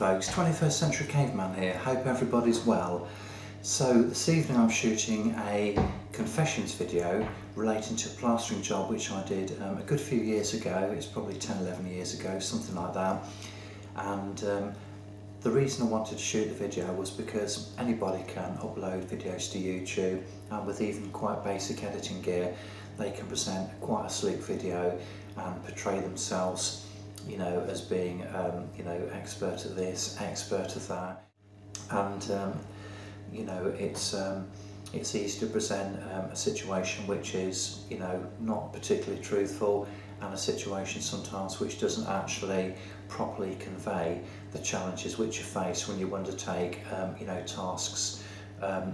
folks, 21st Century Caveman here, hope everybody's well. So this evening I'm shooting a confessions video relating to a plastering job which I did a good few years ago. It's probably 10-11 years ago, something like that. And the reason I wanted to shoot the video was because anybody can upload videos to YouTube, and with even quite basic editing gear they can present quite a sleek video and portray themselves, you know, as being you know, expert at this, expert at that, and you know, it's easy to present a situation which is, you know, not particularly truthful, and a situation sometimes which doesn't actually properly convey the challenges which you face when you undertake you know, tasks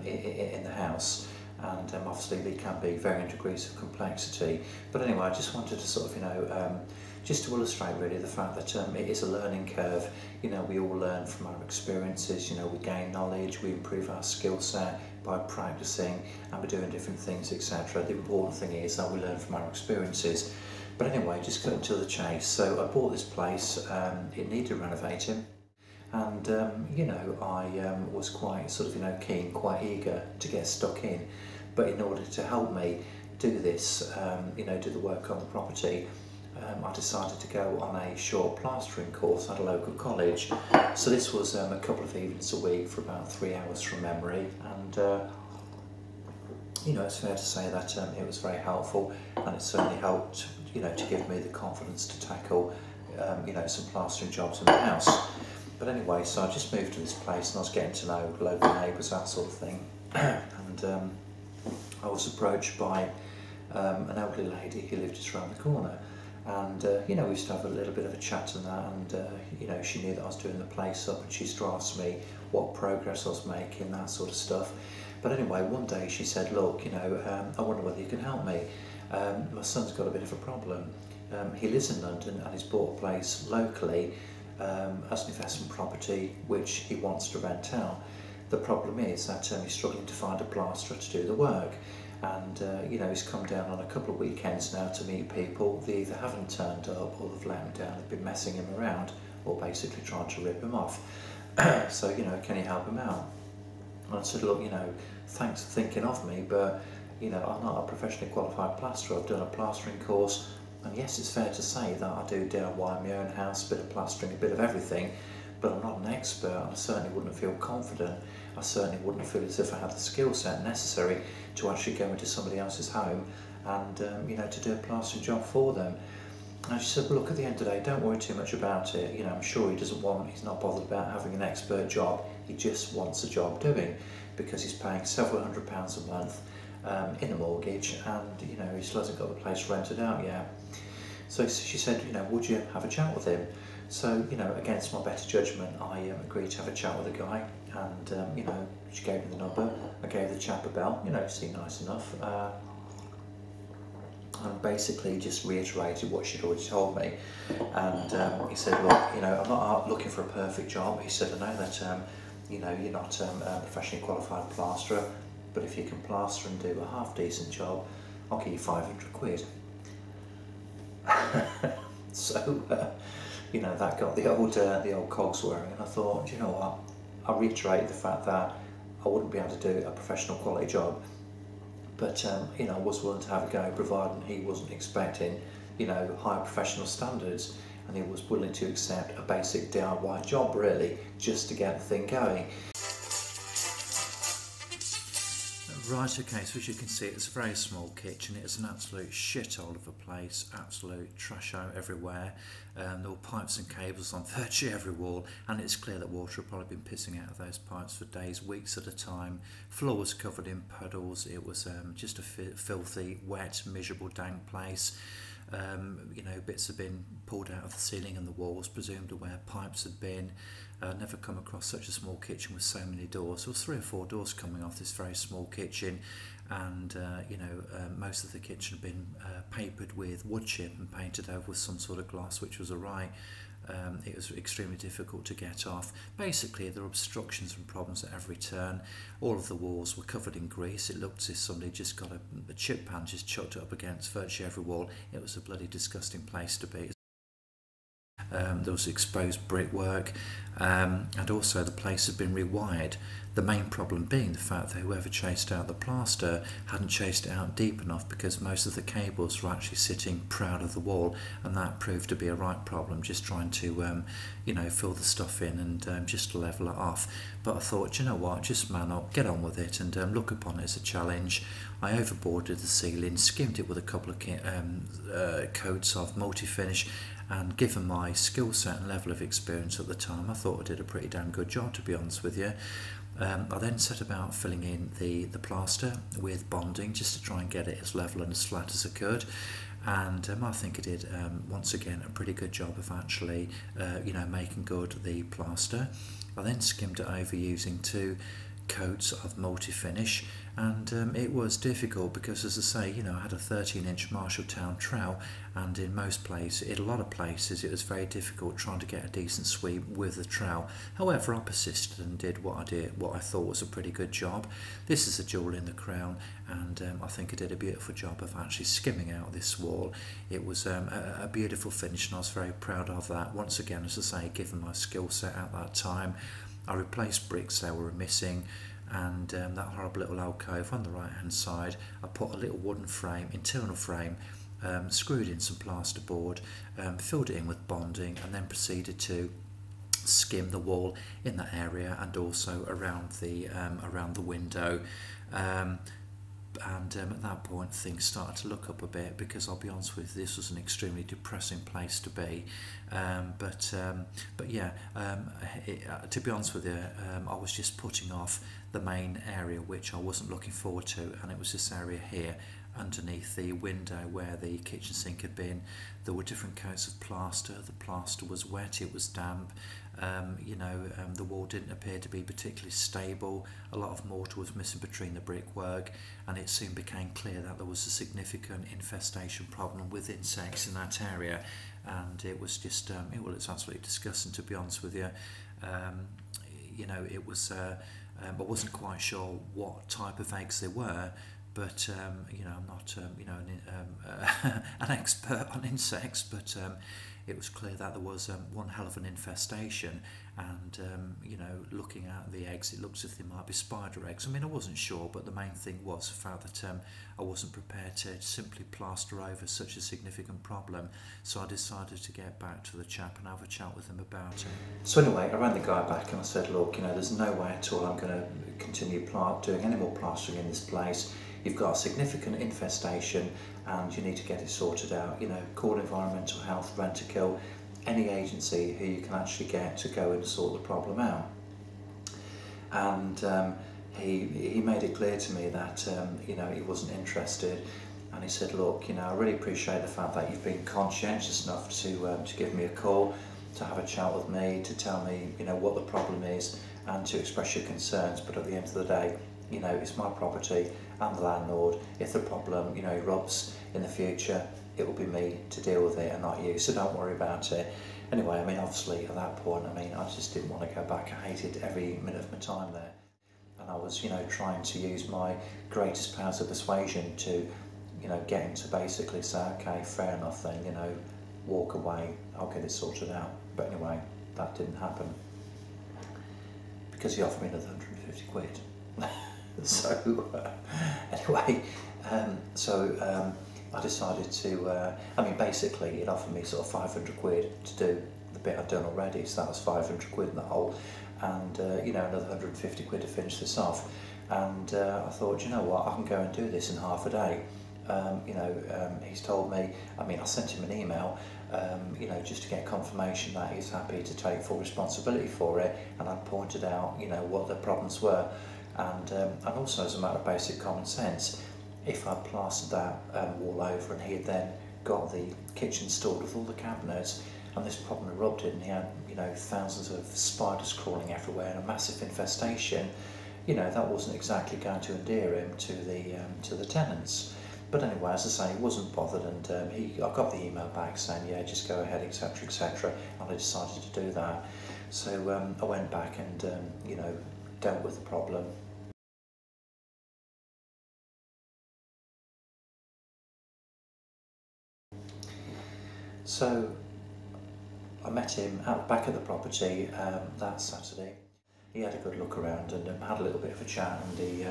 in the house. And obviously they can be varying degrees of complexity. But anyway, I just wanted to sort of, you know, just to illustrate really the fact that it is a learning curve. You know, we all learn from our experiences, you know, we gain knowledge, we improve our skill set by practicing and by doing different things, etc. The important thing is that we learn from our experiences. But anyway, just cutting to the chase. So I bought this place, it needed renovating. And you know, I was quite sort of, you know, keen, quite eager to get stuck in. But in order to help me do this, you know, do the work on the property, I decided to go on a short plastering course at a local college. So this was a couple of evenings a week for about 3 hours from memory, and you know, it's fair to say that it was very helpful, and it certainly helped, you know, to give me the confidence to tackle you know, some plastering jobs in the house. But anyway, so I just moved to this place and I was getting to know local neighbours, that sort of thing. And I was approached by an elderly lady who lived just around the corner. And you know, we used to have a little bit of a chat and that, and you know, she knew that I was doing the place up, and she used to ask me what progress I was making, that sort of stuff. But anyway, one day she said, look, you know, I wonder whether you can help me. My son's got a bit of a problem. He lives in London and he's bought a place locally as an investment property which he wants to rent out. The problem is that he's struggling to find a plasterer to do the work, and you know, he's come down on a couple of weekends now to meet people. They either haven't turned up or they've let him down, they've been messing him around, or basically trying to rip him off. So, you know, can you help him out? And I said, look, you know, thanks for thinking of me, but you know, I'm not a professionally qualified plasterer. I've done a plastering course, and yes, it's fair to say that I do DIY my own house, a bit of plastering, a bit of everything, but I'm not an expert, and I certainly wouldn't feel confident. I certainly wouldn't feel as if I had the skill set necessary to actually go into somebody else's home and you know, to do a plastering job for them. And she said, well, look, at the end of the day, don't worry too much about it. You know, I'm sure he's not bothered about having an expert job. He just wants a job doing, because he's paying several £100s a month in a mortgage, and you know, he still hasn't got the place rented out yet. So she said, you know, would you have a chat with him? So, you know, against my better judgment, I agreed to have a chat with the guy, and you know, she gave me the number. I gave the chap a bell, you know, he seemed nice enough, and basically just reiterated what she'd already told me. And he said, look, you know, I'm not looking for a perfect job. He said, I know that you know, you're not a professionally qualified plasterer, but if you can plaster and do a half decent job, I'll give you 500 quid. So you know, that got the old cogs whirring, and I thought, you know what, I reiterated the fact that I wouldn't be able to do a professional quality job, but you know, I was willing to have a go, providing he wasn't expecting, you know, high professional standards, and he was willing to accept a basic DIY job really, just to get the thing going. Right, okay, so as you can see, it's a very small kitchen. It's an absolute shithole of a place, absolute trash out everywhere. There were pipes and cables on virtually every wall, and it's clear that water had probably been pissing out of those pipes for days, weeks at a time. Floor was covered in puddles. It was just a filthy, wet, miserable, dank place. You know, bits had been pulled out of the ceiling and the walls, presumably where pipes had been. Never come across such a small kitchen with so many doors. There was 3 or 4 doors coming off this very small kitchen, and you know, most of the kitchen had been papered with wood chip and painted over with some sort of gloss, which was alright. It was extremely difficult to get off. Basically, there were obstructions and problems at every turn. All of the walls were covered in grease. It looked as if somebody just got a chip pan, just chucked it up against virtually every wall. It was a bloody disgusting place to be. there was exposed brickwork, and also the place had been rewired. The main problem being the fact that whoever chased out the plaster hadn't chased it out deep enough, because most of the cables were actually sitting proud of the wall, and that proved to be a right problem, just trying to fill the stuff in and just level it off. But I thought, you know what, just man up, get on with it, and look upon it as a challenge. I overboarded the ceiling, skimmed it with a couple of coats of multi-finish, and given my skill set and level of experience at the time, I thought I did a pretty damn good job, to be honest with you. I then set about filling in the plaster with bonding, just to try and get it as level and as flat as I could. And I think I did, once again, a pretty good job of actually making good the plaster. I then skimmed it over using 2 coats of multi-finish, and it was difficult because, as I say, I had a 13-inch Marshalltown trowel, and in a lot of places it was very difficult trying to get a decent sweep with the trowel. However, I persisted and did what I thought was a pretty good job. This is a jewel in the crown, and I think I did a beautiful job of actually skimming out this wall. It was a beautiful finish, and I was very proud of that. Once again, as I say, given my skill set at that time, I replaced bricks that were missing, and that horrible little alcove on the right hand side, I put a little wooden frame, internal frame, screwed in some plasterboard, filled it in with bonding, and then proceeded to skim the wall in that area and also around the window. And at that point things started to look up a bit, because I'll be honest with you, this was an extremely depressing place to be. But yeah, to be honest with you, I was just putting off the main area which I wasn't looking forward to, and it was this area here underneath the window where the kitchen sink had been. There were different coats of plaster. The plaster was wet, it was damp. The wall didn't appear to be particularly stable. A lot of mortar was missing between the brickwork, and it soon became clear that there was a significant infestation problem with insects in that area, and it was just it's absolutely disgusting, to be honest with you. It was I wasn't quite sure what type of eggs they were, but I'm not an expert on insects, but it was clear that there was one hell of an infestation, and looking at the eggs, it looked as if they might be spider eggs. I mean, I wasn't sure, but the main thing was the fact that I wasn't prepared to simply plaster over such a significant problem. So I decided to get back to the chap and have a chat with him about it. So anyway, I ran the guy back and I said, look, there's no way at all I'm going to continue doing any more plastering in this place. You've got a significant infestation and you need to get it sorted out. Call Environmental Health, Rentokil, any agency who you can actually get to go and sort the problem out. And he made it clear to me that he wasn't interested, and he said, look, I really appreciate the fact that you've been conscientious enough to give me a call, to have a chat with me, to tell me what the problem is, and to express your concerns. But at the end of the day, it's my property, I'm the landlord. If the problem erupts in the future, it will be me to deal with it and not you, so don't worry about it. Anyway, obviously at that point, I just didn't want to go back. I hated every minute of my time there, and I was trying to use my greatest powers of persuasion to get him to basically say, okay, fair enough then, walk away, I'll get it sorted out. But anyway, that didn't happen, because he offered me another 150 quid. So anyway, I decided to, basically it offered me sort of 500 quid to do the bit I'd done already, so that was 500 quid in the hole, and another 150 quid to finish this off. And I thought, you know what, I can go and do this in half a day. He's told me, I sent him an email, just to get confirmation that he's happy to take full responsibility for it, and I pointed out, what the problems were, and also as a matter of basic common sense, if I plastered that wall over and he had then got the kitchen stored with all the cabinets, and this problem erupted and he had thousands of spiders crawling everywhere and a massive infestation, that wasn't exactly going to endear him to the tenants. But anyway, as I say, he wasn't bothered, and I got the email back saying, yeah, just go ahead, etc, etc, and I decided to do that. So I went back and dealt with the problem. So I met him at the back of the property that Saturday. He had a good look around and had a little bit of a chat, and he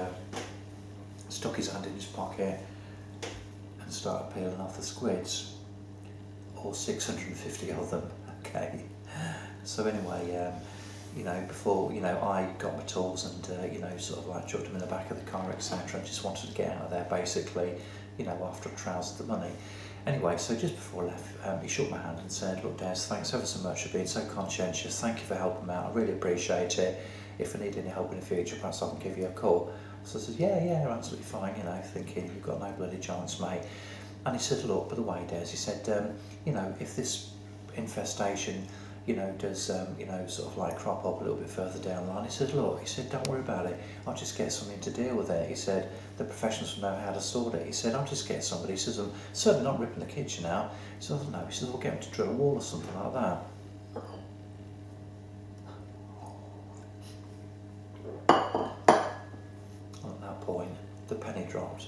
stuck his hand in his pocket and started peeling off the squids, all 650 of them. Okay, so anyway, you know, before, you know, I got my tools and you know, sort of like chucked them in the back of the car, etc. and just wanted to get out of there basically, you know, after I trousered the money. Anyway, so just before I left, he shook my hand and said, "Look, Des, thanks ever so much for being so conscientious. Thank you for helping me out. I really appreciate it. If I need any help in the future, perhaps I can give you a call." So I said, yeah, absolutely fine, you know, thinking, you've got no bloody chance, mate. And he said, "Look, by the way, Des," he said, "you know, if this infestation, you know, does, you know, sort of like crop up a little bit further down the line," he said, "Look," he said, "don't worry about it. I'll just get something to deal with it." He said, "The professionals will know how to sort it." He said, "I'll just get somebody." He says, "I'm certainly not ripping the kitchen out." He said, "No." He said, "We'll get them to drill a wall or something like that." At that point, the penny dropped.